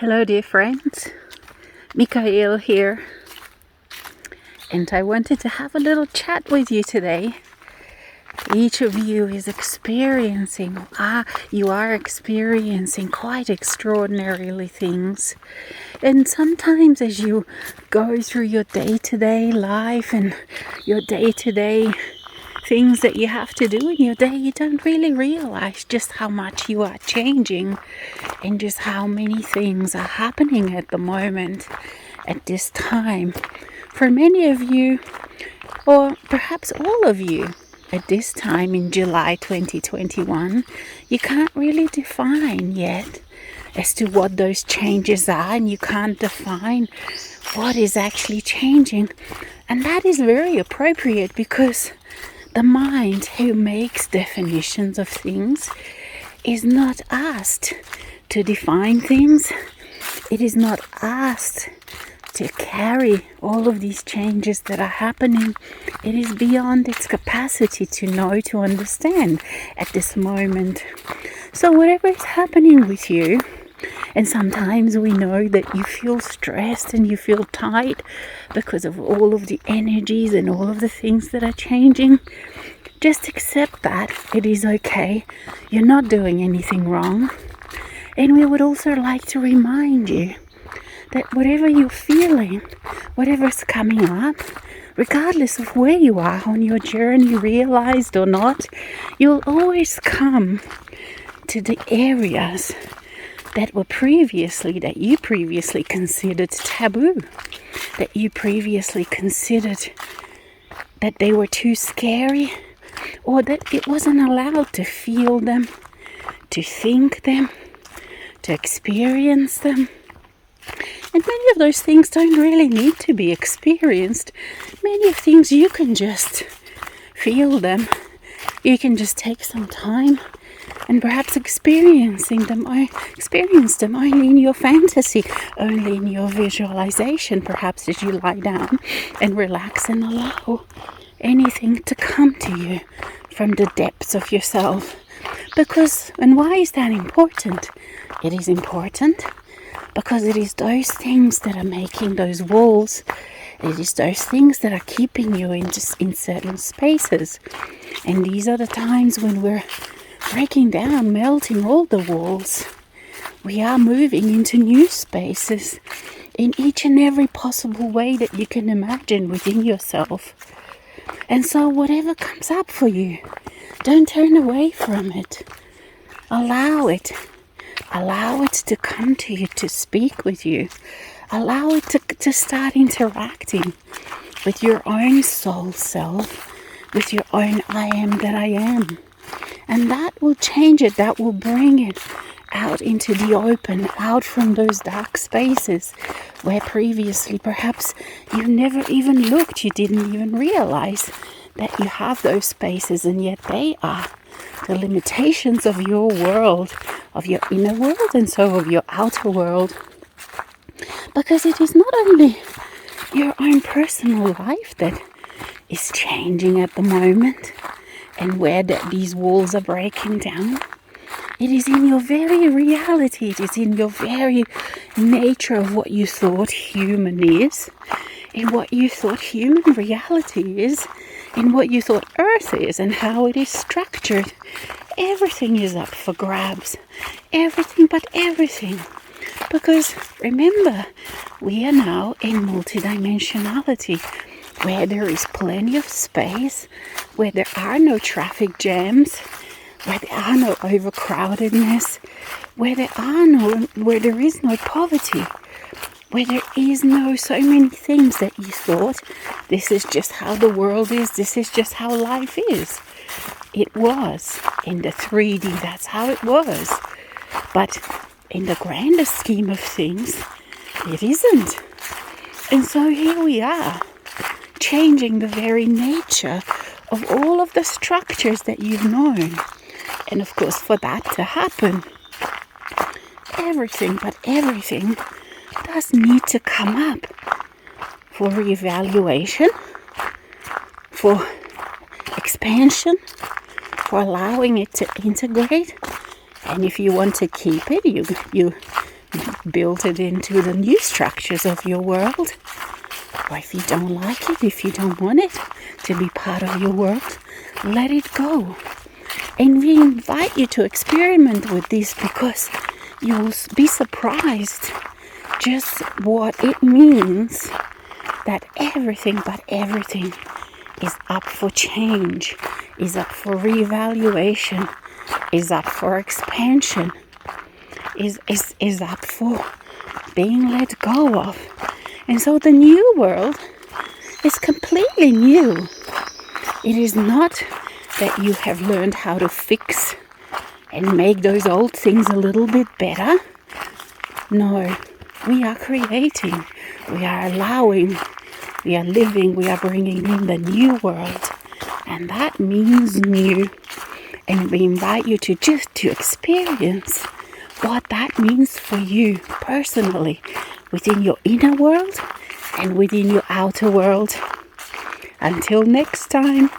Hello dear friends, Mikael here, and I wanted to have a little chat with you today. Each of you is experiencing, you are experiencing quite extraordinarily things. And sometimes as you go through your day-to-day life and your day-to-day things that you have to do in your day, you don't really realize just how much you are changing and just how many things are happening at the moment, at this time. For many of you, or perhaps all of you, at this time in July 2021, you can't really define yet as to what those changes are, and you can't define what is actually changing. And that is very appropriate, because the mind who makes definitions of things is not asked to define things. It is not asked to carry all of these changes that are happening. It is beyond its capacity to know, to understand at this moment. So whatever is happening with you, and sometimes we know that you feel stressed and you feel tight because of all of the energies and all of the things that are changing. Just accept that. It is okay. You're not doing anything wrong. And we would also like to remind you that whatever you're feeling, whatever's coming up, regardless of where you are on your journey, realized or not, you'll always come to the areas that you previously considered taboo, that you previously considered that they were too scary, or that it wasn't allowed to feel them, to think them, to experience them. And many of those things don't really need to be experienced. Many of things you can just feel them. You can just take some time and perhaps experience them only in your fantasy, only in your visualization, perhaps as you lie down and relax and allow anything to come to you from the depths of yourself. Because, and why is that important? It is important because it is those things that are making those walls. It is those things that are keeping you in certain spaces. And these are the times when we're breaking down, melting all the walls. We are moving into new spaces in each and every possible way that you can imagine within yourself. And so whatever comes up for you, don't turn away from it. Allow it. Allow it to come to you, to speak with you. Allow it to start interacting with your own soul self, with your own I am that I am. And that will change it. That will bring it out into the open, out from those dark spaces where previously perhaps you never even looked, you didn't even realize that you have those spaces, and yet they are the limitations of your world, of your inner world, and so of your outer world. Because it is not only your own personal life that is changing at the moment, and where these walls are breaking down. It is in your very reality. It is in your very nature of what you thought human is, in what you thought human reality is, in what you thought Earth is, and how it is structured. Everything is up for grabs. Everything but everything. Because remember, we are now in multi-dimensionality, where there is plenty of space, where there are no traffic jams, where there are no overcrowdedness, where there is no poverty, where there is no so many things that you thought, this is just how the world is, this is just how life is. It was in the 3D, that's how it was. But in the grander scheme of things, it isn't. And so here we are, changing the very nature of all of the structures that you've known. And of course, for that to happen, everything but everything does need to come up for reevaluation, for expansion, for allowing it to integrate. And if you want to keep it, you build it into the new structures of your world. Or if you don't like it, if you don't want it to be part of your world, let it go. And we invite you to experiment with this, because you'll be surprised just what it means that everything but everything is up for change, is up for reevaluation, is up for expansion, is up for being let go of. And so the new world is completely new. It is not that you have learned how to fix and make those old things a little bit better. No, we are creating, we are allowing, we are living, we are bringing in the new world. And that means new. And we invite you to experience what that means for you personally, within your inner world and within your outer world. Until next time.